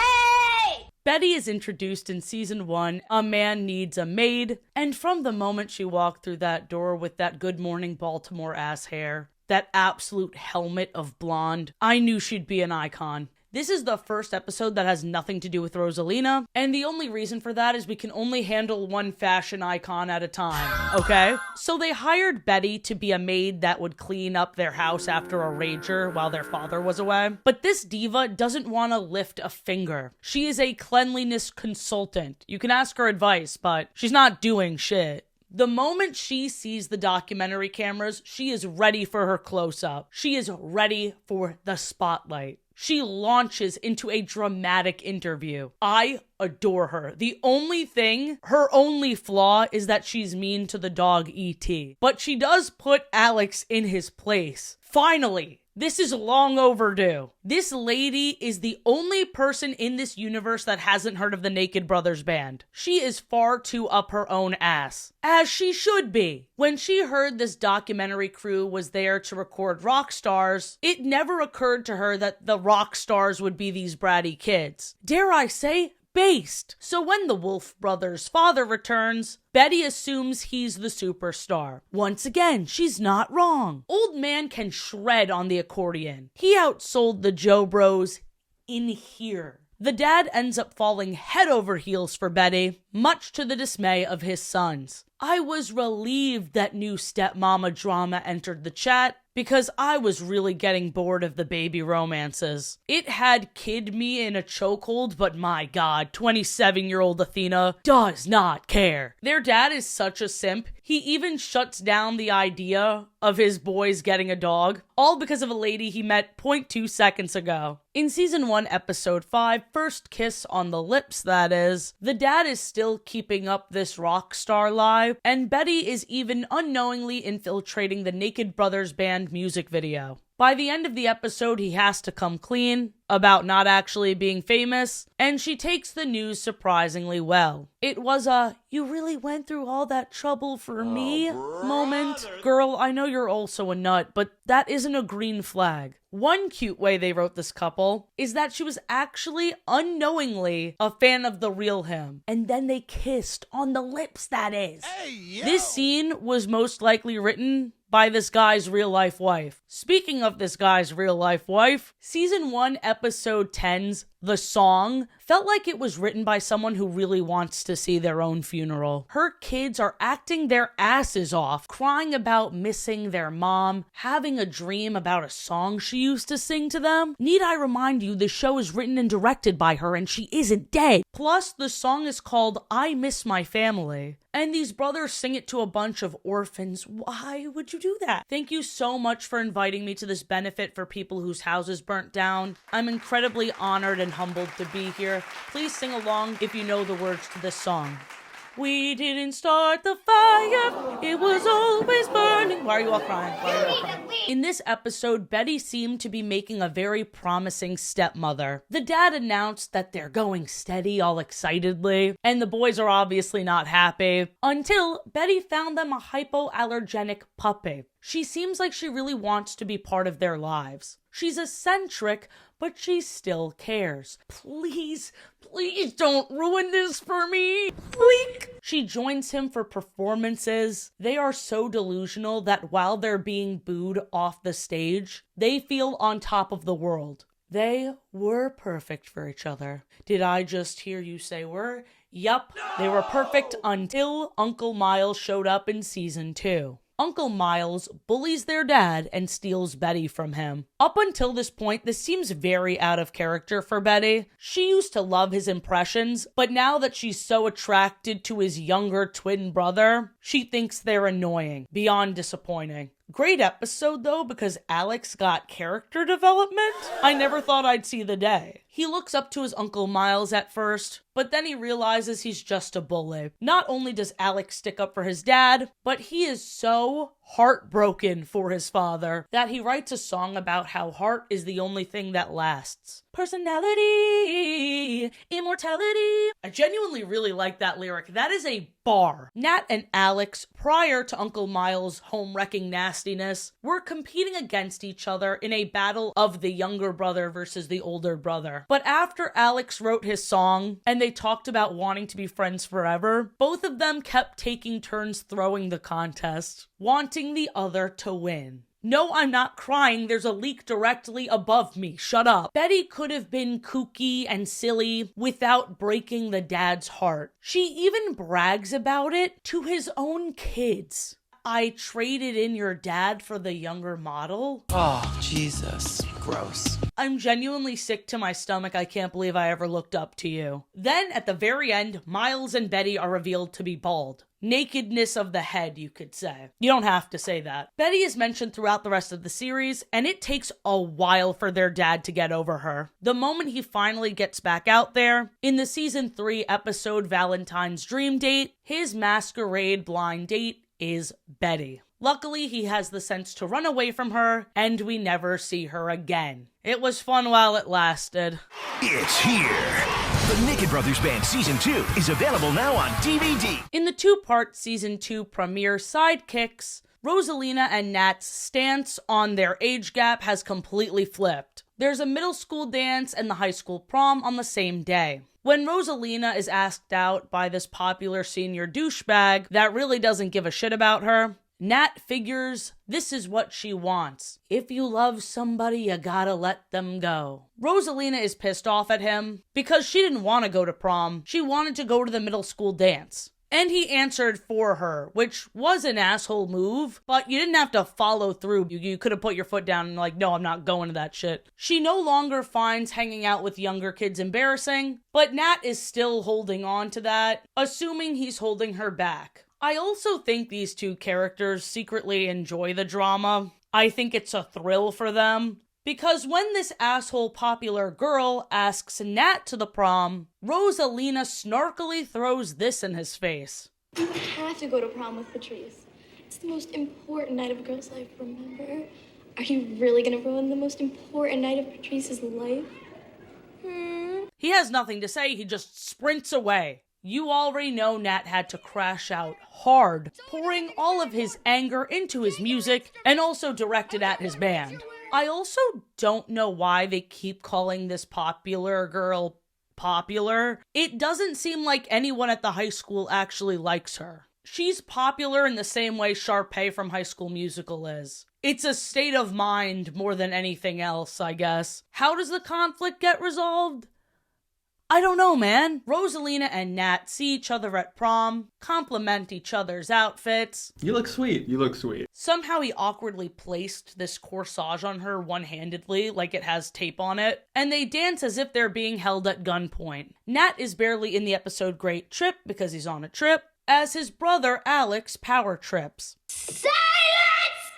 Betty is introduced in season 1, A Man Needs a Maid, and from the moment she walked through that door with that Good Morning Baltimore ass hair, that absolute helmet of blonde, I knew she'd be an icon. This is the first episode that has nothing to do with Rosalina, and the only reason for that is we can only handle one fashion icon at a time, okay? So they hired Betty to be a maid that would clean up their house after a rager while their father was away. But this diva doesn't want to lift a finger. She is a cleanliness consultant. You can ask her advice, but she's not doing shit. The moment she sees the documentary cameras, she is ready for her close-up. She is ready for the spotlight. She launches into a dramatic interview. I adore her. The only thing, her only flaw, is that she's mean to the dog E.T. But she does put Alex in his place. Finally. This is long overdue. This lady is the only person in this universe that hasn't heard of the Naked Brothers Band. She is far too up her own ass. As she should be. When she heard this documentary crew was there to record rock stars, it never occurred to her that the rock stars would be these bratty kids. Dare I say, based. So when the Wolff brothers' father returns, Betty assumes he's the superstar. Once again, she's not wrong. Old man can shred on the accordion. He outsold the Joe Bros in here. The dad ends up falling head over heels for Betty, much to the dismay of his sons. I was relieved that new stepmama drama entered the chat, because I was really getting bored of the baby romances. It had kid me in a chokehold, but my god, 27-year-old Athena does not care. Their dad is such a simp, he even shuts down the idea of his boys getting a dog, all because of a lady he met 0.2 seconds ago. In season 1, episode 5, First Kiss on the Lips, that is, the dad is still keeping up this rock star lie, and Betty is even unknowingly infiltrating the Naked Brothers Band music video. By the end of the episode, he has to come clean about not actually being famous, and she takes the news surprisingly well. It was a, you really went through all that trouble for me moment. Girl, I know you're also a nut, but that isn't a green flag. One cute way they wrote this couple is that she was actually unknowingly a fan of the real him, and then they kissed on the lips, that is. Hey, this scene was most likely written by this guy's real-life wife. Speaking of this guy's real-life wife, season 1, episode 10's The Song felt like it was written by someone who really wants to see their own funeral. Her kids are acting their asses off, crying about missing their mom, having a dream about a song she used to sing to them. Need I remind you, the show is written and directed by her and she isn't dead. Plus, the song is called I Miss My Family. And these brothers sing it to a bunch of orphans. Why would you do that? Thank you so much for inviting me to this benefit for people whose houses burnt down. I'm incredibly honored and humbled to be here. Please sing along if you know the words to this song. We didn't start the fire, it was always burning. Why are you all crying? Why are you all crying? In this episode, Betty seemed to be making a very promising stepmother. The dad announced that they're going steady all excitedly, and the boys are obviously not happy, until Betty found them a hypoallergenic puppy. She seems like she really wants to be part of their lives. She's eccentric, but she still cares. Please, please don't ruin this for me. Please. She joins him for performances. They are so delusional that while they're being booed off the stage, they feel on top of the world. They were perfect for each other. Did I just hear you say were? Yup, they were perfect until Uncle Miles showed up in season 2. Uncle Miles bullies their dad and steals Betty from him. Up until this point, this seems very out of character for Betty. She used to love his impressions, but now that she's so attracted to his younger twin brother, she thinks they're annoying, beyond disappointing. Great episode though, because Alex got character development. I never thought I'd see the day. He looks up to his Uncle Miles at first, but then he realizes he's just a bully. Not only does Alex stick up for his dad, but he is so heartbroken for his father that he writes a song about how heart is the only thing that lasts. Personality, immortality. I genuinely really like that lyric. That is a bar. Nat and Alex, prior to Uncle Miles' home-wrecking nastiness, were competing against each other in a battle of the younger brother versus the older brother. But after Alex wrote his song and they talked about wanting to be friends forever, both of them kept taking turns throwing the contest, wanting the other to win. No, I'm not crying. There's a leak directly above me. Shut up. Betty could have been kooky and silly without breaking the dad's heart. She even brags about it to his own kids. I traded in your dad for the younger model. Oh, Jesus. Gross. I'm genuinely sick to my stomach. I can't believe I ever looked up to you. Then, at the very end, Miles and Betty are revealed to be bald. Nakedness of the head, you could say. You don't have to say that. Betty is mentioned throughout the rest of the series, and it takes a while for their dad to get over her. The moment he finally gets back out there, in the season 3 episode Valentine's Dream Date, his masquerade blind date is Betty. Luckily, he has the sense to run away from her, and we never see her again. It was fun while it lasted. It's here! The Naked Brothers Band Season 2 is available now on DVD. In the 2-part Season 2 premiere Sidekicks, Rosalina and Nat's stance on their age gap has completely flipped. There's a middle school dance and the high school prom on the same day. When Rosalina is asked out by this popular senior douchebag that really doesn't give a shit about her, Nat figures this is what she wants. If you love somebody, you gotta let them go. Rosalina is pissed off at him because she didn't want to go to prom. She wanted to go to the middle school dance. And he answered for her, which was an asshole move, but you didn't have to follow through. You could have put your foot down and like, no, I'm not going to that shit. She no longer finds hanging out with younger kids embarrassing, but Nat is still holding on to that, assuming he's holding her back. I also think these two characters secretly enjoy the drama. I think it's a thrill for them. Because when this asshole popular girl asks Nat to the prom, Rosalina snarkily throws this in his face. You have to go to prom with Patrice. It's the most important night of a girl's life, remember? Are you really gonna ruin the most important night of Patrice's life? He has nothing to say, he just sprints away. You already know Nat had to crash out hard, pouring all of his anger into his music and also directed at his band. I also don't know why they keep calling this popular girl popular. It doesn't seem like anyone at the high school actually likes her. She's popular in the same way Sharpay from High School Musical is. It's a state of mind more than anything else, I guess. How does the conflict get resolved? I don't know, man. Rosalina and Nat see each other at prom, compliment each other's outfits. You look sweet. You look sweet. Somehow he awkwardly placed this corsage on her one-handedly, like it has tape on it, and they dance as if they're being held at gunpoint. Nat is barely in the episode Great Trip because he's on a trip, as his brother Alex power trips. Silence!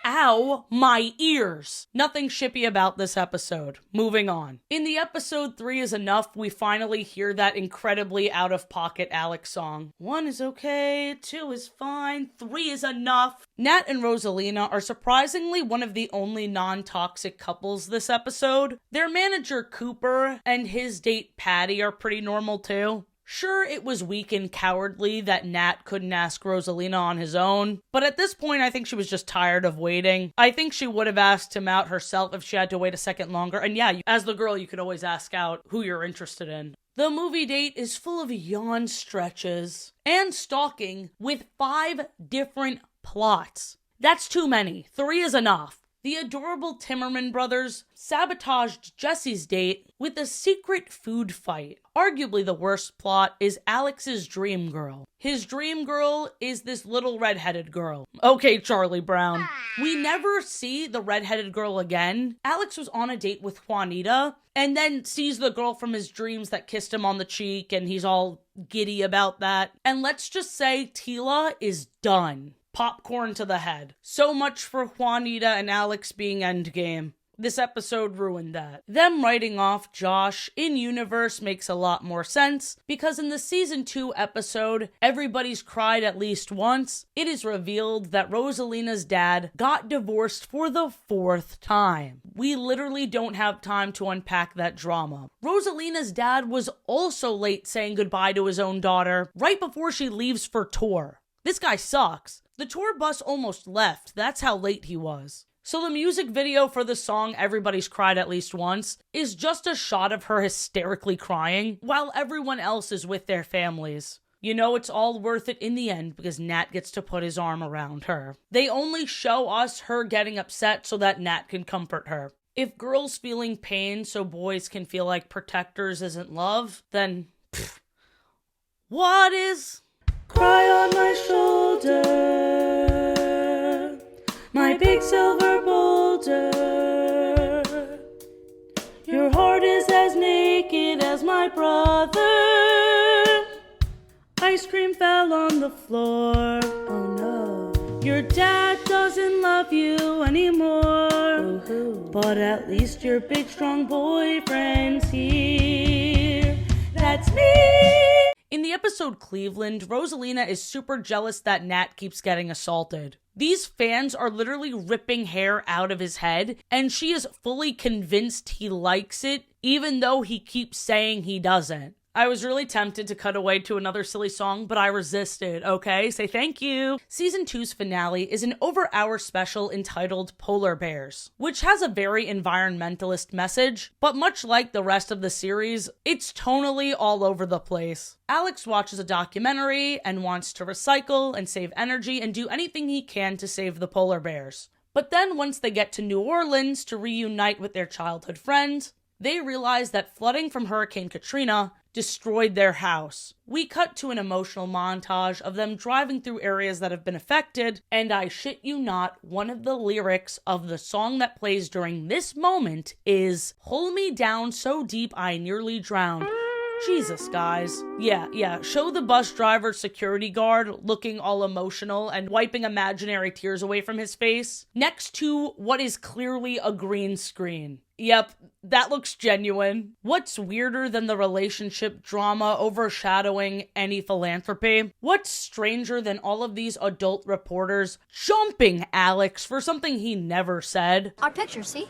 Ow, my ears. Nothing shippy about this episode. Moving on. In the episode 3 is Enough, we finally hear that incredibly out-of-pocket Alex song. 1 is okay, 2 is fine, 3 is enough. Nat and Rosalina are surprisingly one of the only non-toxic couples this episode. Their manager Cooper and his date Patty are pretty normal too. Sure, it was weak and cowardly that Nat couldn't ask Rosalina on his own, but at this point I think she was just tired of waiting. I think she would have asked him out herself if she had to wait a second longer, and yeah, as the girl you could always ask out who you're interested in. The movie date is full of yawn stretches and stalking with 5 different plots. That's too many. 3 is enough. The adorable Timmerman brothers sabotaged Jesse's date with a secret food fight. Arguably the worst plot is Alex's dream girl. His dream girl is this little redheaded girl. Okay, Charlie Brown. We never see the redheaded girl again. Alex was on a date with Juanita and then sees the girl from his dreams that kissed him on the cheek and he's all giddy about that. And let's just say Tila is done. popcorn to the head. So much for Juanita and Alex being endgame. This episode ruined that. Them writing off Josh in-universe makes a lot more sense, because in the season 2 episode, Everybody's Cried at Least Once, it is revealed that Rosalina's dad got divorced for the 4th time. We literally don't have time to unpack that drama. Rosalina's dad was also late saying goodbye to his own daughter, right before she leaves for tour. This guy sucks. The tour bus almost left, that's how late he was. So the music video for the song Everybody's Cried at Least Once is just a shot of her hysterically crying while everyone else is with their families. You know it's all worth it in the end because Nat gets to put his arm around her. They only show us her getting upset so that Nat can comfort her. If girls feeling pain so boys can feel like protectors isn't love, then what is? Cry on my shoulder, my big silver boulder. Your heart is as naked as my brother. Ice cream fell on the floor. Oh no. Your dad doesn't love you anymore. Ooh-hoo. But at least your big strong boyfriend's here. That's me. In the episode Cleveland, Rosalina is super jealous that Nat keeps getting assaulted. These fans are literally ripping hair out of his head, and she is fully convinced he likes it, even though he keeps saying he doesn't. I was really tempted to cut away to another silly song, but I resisted, okay? Say thank you. Season 2's finale is an over-hour special entitled Polar Bears, which has a very environmentalist message, but much like the rest of the series, it's tonally all over the place. Alex watches a documentary and wants to recycle and save energy and do anything he can to save the polar bears. But then once they get to New Orleans to reunite with their childhood friend, they realize that flooding from Hurricane Katrina destroyed their house. We cut to an emotional montage of them driving through areas that have been affected, and I shit you not, one of the lyrics of the song that plays during this moment is, "Pull me down so deep I nearly drowned." Jesus, guys. Yeah, show the bus driver security guard looking all emotional and wiping imaginary tears away from his face next to what is clearly a green screen. Yep, that looks genuine. What's weirder than the relationship drama overshadowing any philanthropy? What's stranger than all of these adult reporters jumping Alex for something he never said? Our picture, see?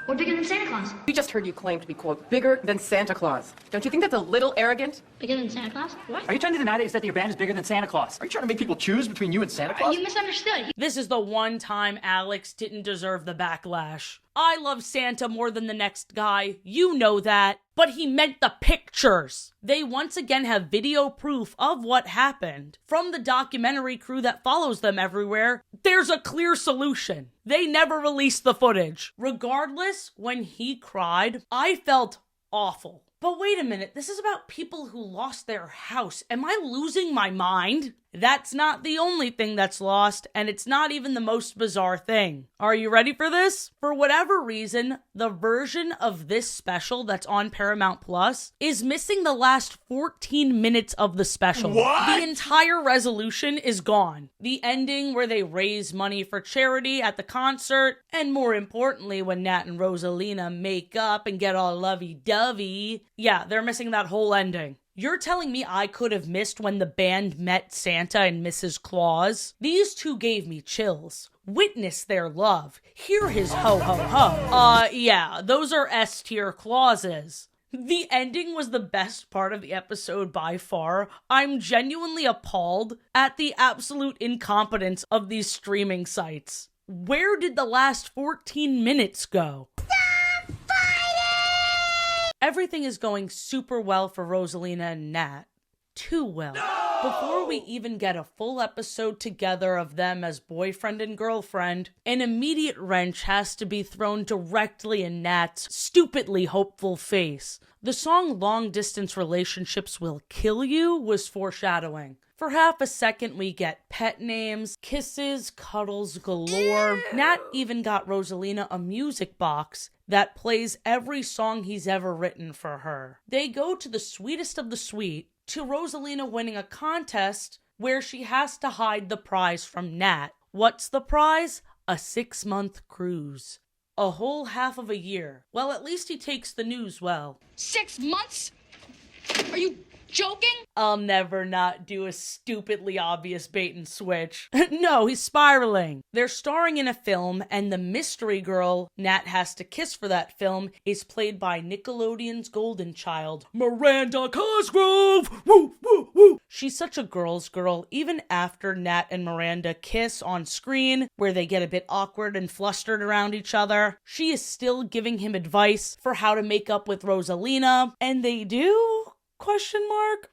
We're bigger than Santa Claus. We just heard you claim to be, quote, bigger than Santa Claus. Don't you think that's a little arrogant? Bigger than Santa Claus? What? Are you trying to deny that you said that your band is bigger than Santa Claus? Are you trying to make people choose between you and Santa Claus? You misunderstood. This is the one time Alex didn't deserve the backlash. I love Santa more than the next guy. You know that. But he meant the pictures. They once again have video proof of what happened. From the documentary crew that follows them everywhere, there's a clear solution. They never released the footage. Regardless, when he cried, I felt awful. But wait a minute, this is about people who lost their house. Am I losing my mind? That's not the only thing that's lost, and it's not even the most bizarre thing. Are you ready for this? For whatever reason, the version of this special that's on Paramount Plus is missing the last 14 minutes of the special. What? The entire resolution is gone. The ending where they raise money for charity at the concert, and more importantly, when Nat and Rosalina make up and get all lovey-dovey. Yeah, they're missing that whole ending. You're telling me I could have missed when the band met Santa and Mrs. Claus? These two gave me chills. Witness their love. Hear his ho-ho-ho. Yeah, those are S-tier clauses. The ending was the best part of the episode by far. I'm genuinely appalled at the absolute incompetence of these streaming sites. Where did the last 14 minutes go? Everything is going super well for Rosalina and Nat. Too well. No! Before we even get a full episode together of them as boyfriend and girlfriend, an immediate wrench has to be thrown directly in Nat's stupidly hopeful face. The song Long Distance Relationships Will Kill You was foreshadowing. For half a second, we get pet names, kisses, cuddles galore. Nat even got Rosalina a music box that plays every song he's ever written for her. They go to the sweetest of the sweet, to Rosalina winning a contest where she has to hide the prize from Nat. What's the prize? A 6-month cruise. A whole half of a year. Well, at least he takes the news well. 6 months? Are you joking? I'll never not do a stupidly obvious bait and switch. No, he's spiraling. They're starring in a film, and the mystery girl Nat has to kiss for that film is played by Nickelodeon's golden child, Miranda Cosgrove! Woo, woo, woo! She's such a girl's girl, even after Nat and Miranda kiss on screen, where they get a bit awkward and flustered around each other. She is still giving him advice for how to make up with Rosalina, and they do? ?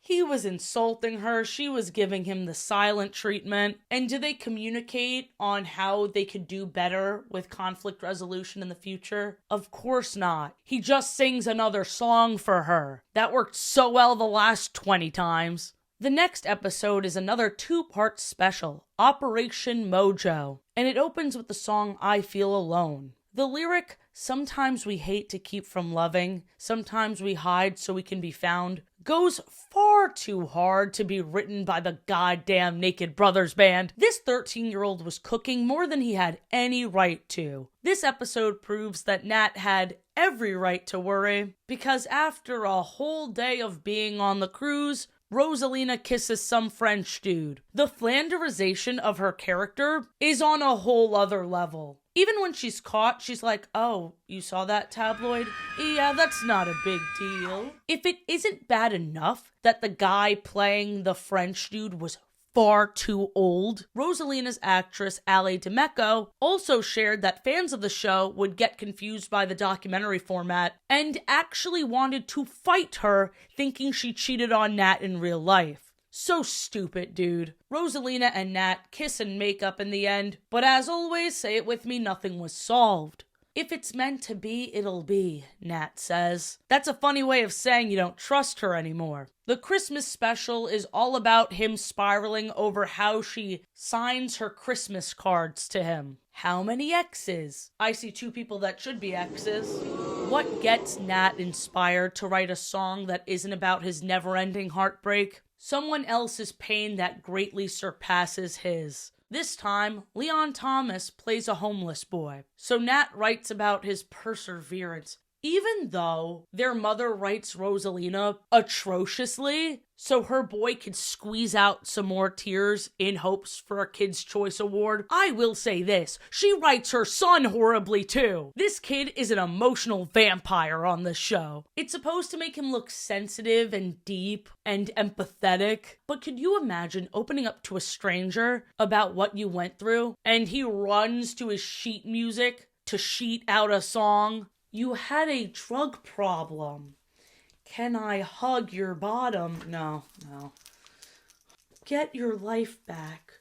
He was insulting her, she was giving him the silent treatment. And do they communicate on how they could do better with conflict resolution in the future? Of course not. He just sings another song for her. That worked so well the last 20 times. The next episode is another 2-part special, Operation Mojo, and it opens with the song I Feel Alone. The lyric, sometimes we hate to keep from loving, sometimes we hide so we can be found, goes far too hard to be written by the goddamn Naked Brothers Band. This 13-year-old was cooking more than he had any right to. This episode proves that Nat had every right to worry, because after a whole day of being on the cruise, Rosalina kisses some French dude. The Flanderization of her character is on a whole other level. Even when she's caught, she's like, oh, you saw that tabloid? Yeah, that's not a big deal. If it isn't bad enough that the guy playing the French dude was far too old, Rosalina's actress Ale DeMecco also shared that fans of the show would get confused by the documentary format and actually wanted to fight her, thinking she cheated on Nat in real life. So stupid, dude. Rosalina and Nat kiss and make up in the end, but as always, say it with me, nothing was solved. If it's meant to be, it'll be, Nat says. That's a funny way of saying you don't trust her anymore. The Christmas special is all about him spiraling over how she signs her Christmas cards to him. How many X's? I see 2 people that should be X's. What gets Nat inspired to write a song that isn't about his never-ending heartbreak? Someone else's pain that greatly surpasses his. This time, Leon Thomas plays a homeless boy. So Nat writes about his perseverance, even though their mother writes Rosalina atrociously, so her boy could squeeze out some more tears in hopes for a Kid's Choice Award. I will say this, she writes her son horribly too. This kid is an emotional vampire on the show. It's supposed to make him look sensitive and deep and empathetic, but could you imagine opening up to a stranger about what you went through, and he runs to his sheet music to sheet out a song? You had a drug problem. Can I hug your bottom? No. Get your life back.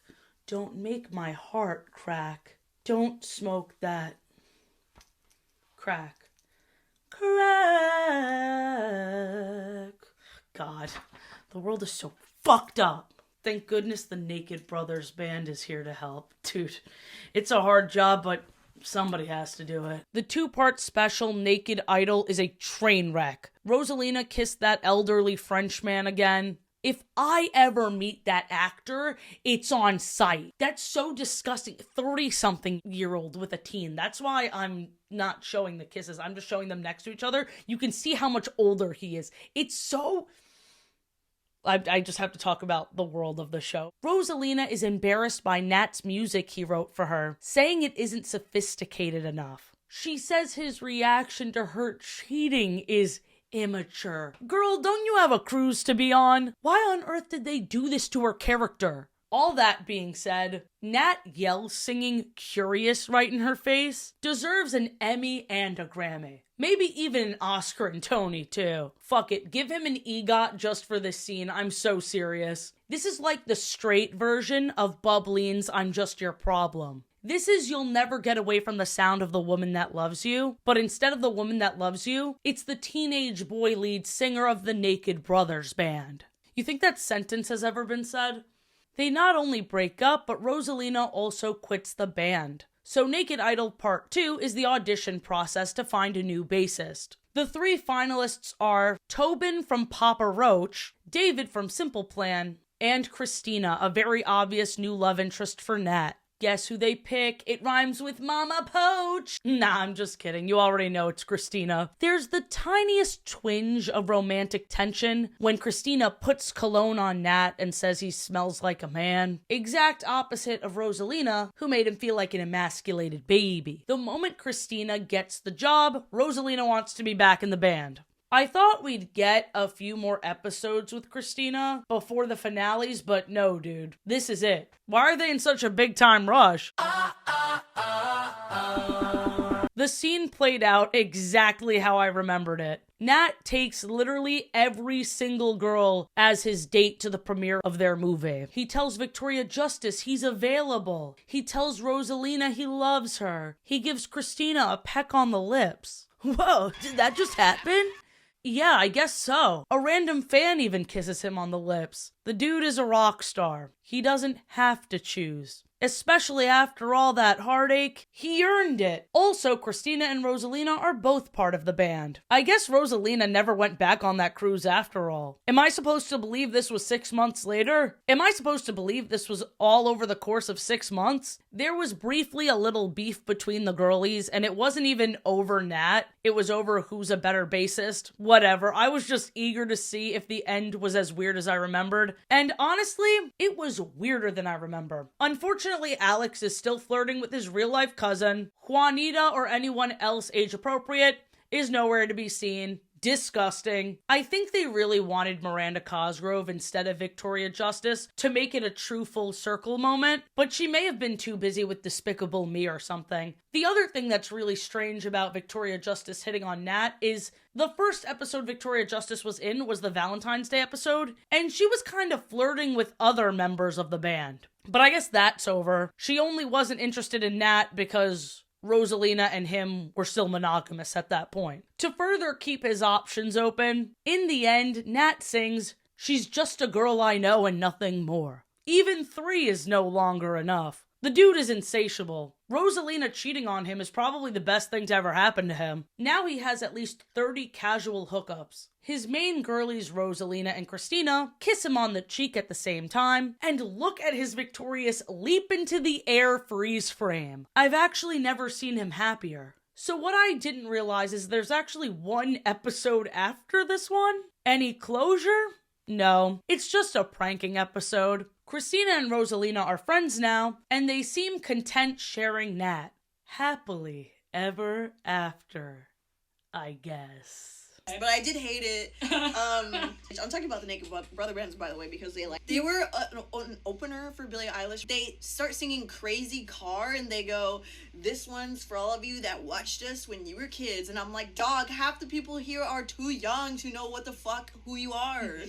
Don't make my heart crack. Don't smoke that. Crack. God, the world is so fucked up. Thank goodness the Naked Brothers Band is here to help. Dude, it's a hard job, but somebody has to do it. The 2-part special Naked Idol is a train wreck. Rosalina kissed that elderly Frenchman again. If I ever meet that actor, it's on sight. That's so disgusting. 30-something-year-old with a teen. That's why I'm not showing the kisses. I'm just showing them next to each other. You can see how much older he is. It's so... I just have to talk about the world of the show. Rosalina is embarrassed by Nat's music he wrote for her, saying it isn't sophisticated enough. She says his reaction to her cheating is immature. Girl, don't you have a cruise to be on? Why on earth did they do this to her character? All that being said, Nat Yell singing Curious right in her face deserves an Emmy and a Grammy. Maybe even an Oscar and Tony, too. Fuck it, give him an EGOT just for this scene, I'm so serious. This is like the straight version of Bubbleen's I'm Just Your Problem. This is You'll Never Get Away from the Sound of the Woman That Loves You, but instead of the woman that loves you, it's the teenage boy lead singer of the Naked Brothers Band. You think that sentence has ever been said? They not only break up, but Rosalina also quits the band. So Naked Idol Part 2 is the audition process to find a new bassist. The 3 finalists are Tobin from Papa Roach, David from Simple Plan, and Christina, a very obvious new love interest for Nat. Guess who they pick? It rhymes with Mama Poach. Nah, I'm just kidding. You already know it's Christina. There's the tiniest twinge of romantic tension when Christina puts cologne on Nat and says he smells like a man. Exact opposite of Rosalina, who made him feel like an emasculated baby. The moment Christina gets the job, Rosalina wants to be back in the band. I thought we'd get a few more episodes with Christina before the finales, but no, dude. This is it. Why are they in such a big time rush? The scene played out exactly how I remembered it. Nat takes literally every single girl as his date to the premiere of their movie. He tells Victoria Justice he's available. He tells Rosalina he loves her. He gives Christina a peck on the lips. Whoa, did that just happen? Yeah, I guess so. A random fan even kisses him on the lips. The dude is a rock star. He doesn't have to choose. Especially after all that heartache, he earned it. Also, Christina and Rosalina are both part of the band. I guess Rosalina never went back on that cruise after all. Am I supposed to believe this was 6 months later? Am I supposed to believe this was all over the course of 6 months? There was briefly a little beef between the girlies, and it wasn't even over Nat. It was over who's a better bassist. Whatever. I was just eager to see if the end was as weird as I remembered. And honestly, it was weirder than I remember. Unfortunately, Alex is still flirting with his real-life cousin. Juanita or anyone else age-appropriate is nowhere to be seen. Disgusting. I think they really wanted Miranda Cosgrove instead of Victoria Justice to make it a true full circle moment, but she may have been too busy with Despicable Me or something. The other thing that's really strange about Victoria Justice hitting on Nat is the first episode Victoria Justice was in was the Valentine's Day episode, and she was kind of flirting with other members of the band. But I guess that's over. She only wasn't interested in Nat because Rosalina and him were still monogamous at that point. To further keep his options open, in the end, Nat sings, "She's just a girl I know and nothing more." Even 3 is no longer enough. The dude is insatiable. Rosalina cheating on him is probably the best thing to ever happen to him. Now he has at least 30 casual hookups. His main girlies, Rosalina and Christina, kiss him on the cheek at the same time, and look at his victorious leap into the air freeze frame. I've actually never seen him happier. So what I didn't realize is there's actually 1 episode after this one. Any closure? No, it's just a pranking episode. Christina and Rosalina are friends now, and they seem content sharing Nat. Happily ever after, I guess. But I did hate it. I'm talking about the Naked Brother bands, by the way, because they were an opener for Billie Eilish. They start singing Crazy Car, and they go, "This one's for all of you that watched us when you were kids." And I'm like, dog, half the people here are too young to know what the fuck who you are.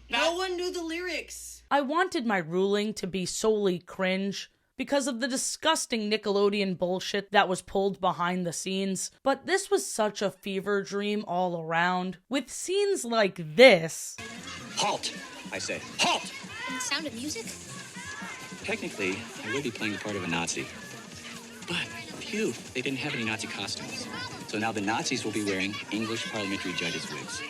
No one knew the lyrics. I wanted my ruling to be solely cringe because of the disgusting Nickelodeon bullshit that was pulled behind the scenes, but this was such a fever dream all around. With scenes like this... Halt! I said, halt! And the Sound of Music? Technically, I would be playing the part of a Nazi. But, phew, they didn't have any Nazi costumes. So now the Nazis will be wearing English parliamentary judges' wigs.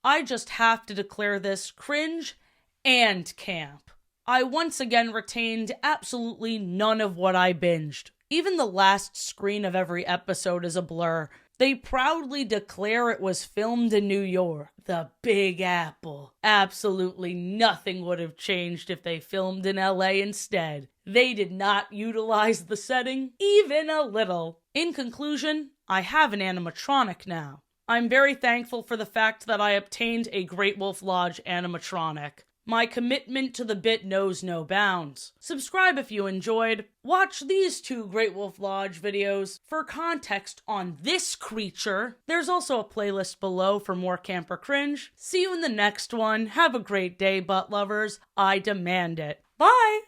I just have to declare this cringe and camp. I once again retained absolutely none of what I binged. Even the last screen of every episode is a blur. They proudly declare it was filmed in New York, the Big Apple. Absolutely nothing would have changed if they filmed in LA instead. They did not utilize the setting, even a little. In conclusion, I have an animatronic now. I'm very thankful for the fact that I obtained a Great Wolf Lodge animatronic. My commitment to the bit knows no bounds. Subscribe if you enjoyed. Watch these 2 Great Wolf Lodge videos for context on this creature. There's also a playlist below for more camper cringe. See you in the next one. Have a great day, butt lovers. I demand it. Bye!